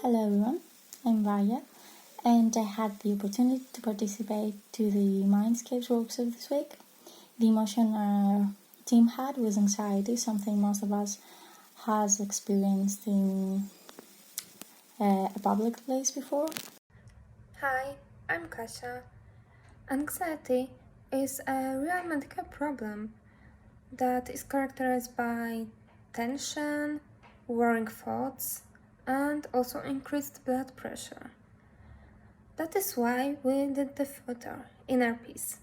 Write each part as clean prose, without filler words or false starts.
Hello everyone, I'm Raya, and I had the opportunity to participate to the Mindscapes workshop this week. The emotion our team had was anxiety, something most of us has experienced in a public place before. Hi, I'm Kasia. Anxiety is a real medical problem that is characterized by tension, worrying thoughts, and also increased blood pressure. That is why we did the filter, Inner Peace,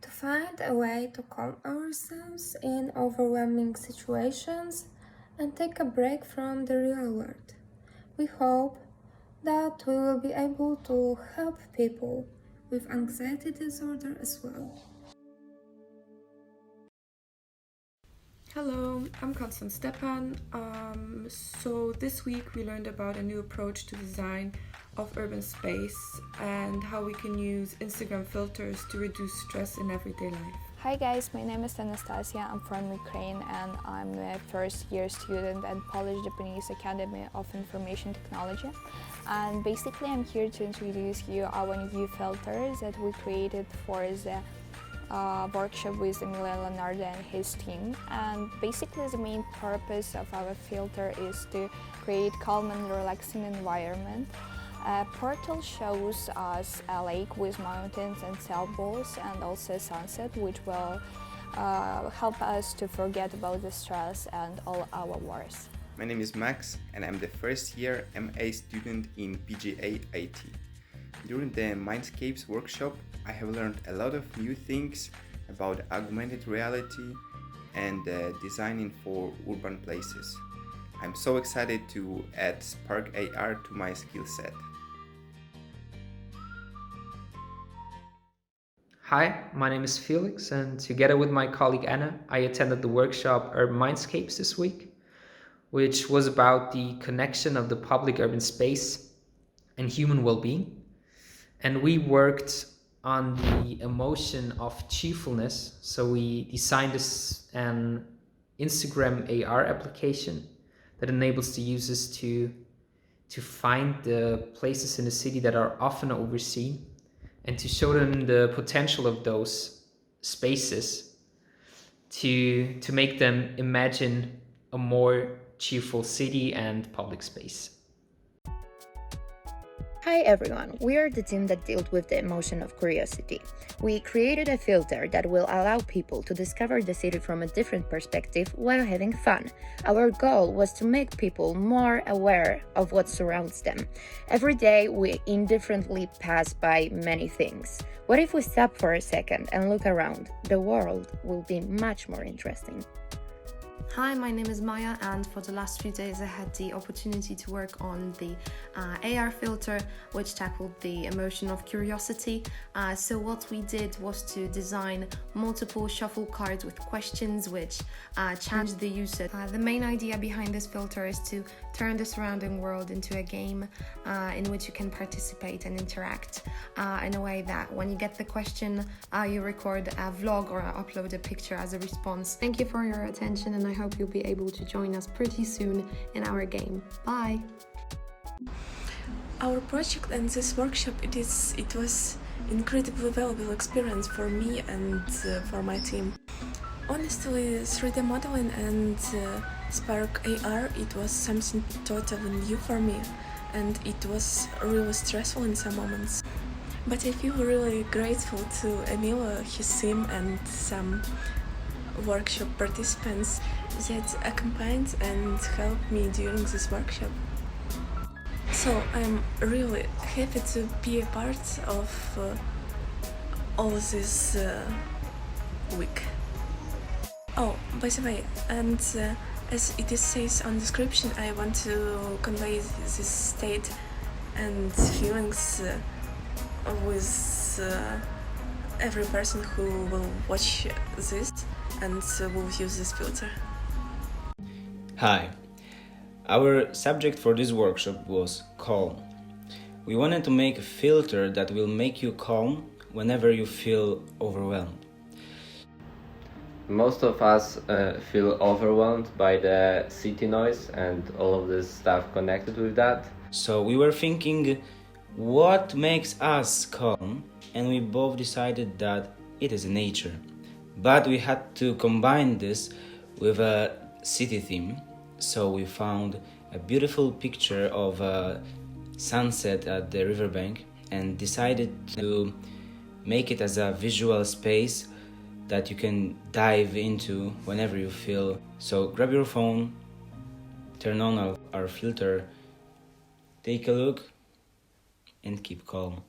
to find a way to calm ourselves in overwhelming situations and take a break from the real world. We hope that we will be able to help people with anxiety disorder as well. Hello, I'm Constant Stepan. So this week we learned about a new approach to design of urban space and how we can use Instagram filters to reduce stress in everyday life. Hi guys, my name is Anastasia. I'm from Ukraine and I'm a first year student at Polish-Japanese Academy of Information Technology. And basically I'm here to introduce you our new filters that we created for the workshop with Emilio Leonardo and his team. And basically the main purpose of our filter is to create calm and relaxing environment. A portal shows us a lake with mountains and sailboats and also a sunset, which will help us to forget about the stress and all our worries. My name is Max and I'm the first year MA student in PGA IT. During the Mindscapes workshop, I have learned a lot of new things about augmented reality and designing for urban places. I'm so excited to add Spark AR to my skill set. Hi, my name is Felix, and together with my colleague Anna, I attended the workshop Urban Mindscapes this week, which was about the connection of the public urban space and human well-being. And we worked on the emotion of cheerfulness. So we designed an Instagram AR application that enables the users to find the places in the city that are often overseen and to show them the potential of those spaces to make them imagine a more cheerful city and public space. Hi everyone, we are the team that dealt with the emotion of curiosity. We created a filter that will allow people to discover the city from a different perspective while having fun. Our goal was to make people more aware of what surrounds them. Every day we indifferently pass by many things. What if we stop for a second and look around? The world will be much more interesting. Hi, my name is Maya, and for the last few days I had the opportunity to work on the AR filter, which tackled the emotion of curiosity. So what we did was to design multiple shuffle cards with questions which challenge the user. The main idea behind this filter is to turn the surrounding world into a game in which you can participate and interact in a way that when you get the question, you record a vlog or upload a picture as a response. Thank you for your attention, and I hope you'll be able to join us pretty soon in our game. Bye! Our project and this workshop, it was incredibly valuable experience for me and for my team. Honestly, 3D modeling and Spark AR, it was something totally new for me, and it was really stressful in some moments. But I feel really grateful to Emilio, his team, and some workshop participants that accompanied and helped me during this workshop. So I'm really happy to be a part of all this week. Oh, by the way, and as it says on description, I want to convey this state and feelings with every person who will watch this and will use this filter. Hi, our subject for this workshop was calm. We wanted to make a filter that will make you calm whenever you feel overwhelmed. Most of us feel overwhelmed by the city noise and all of this stuff connected with that. So we were thinking, what makes us calm? And we both decided that it is nature. But we had to combine this with a city theme. So we found a beautiful picture of a sunset at the riverbank and decided to make it as a visual space that you can dive into whenever you feel. So grab your phone, turn on our filter, take a look, and keep calm.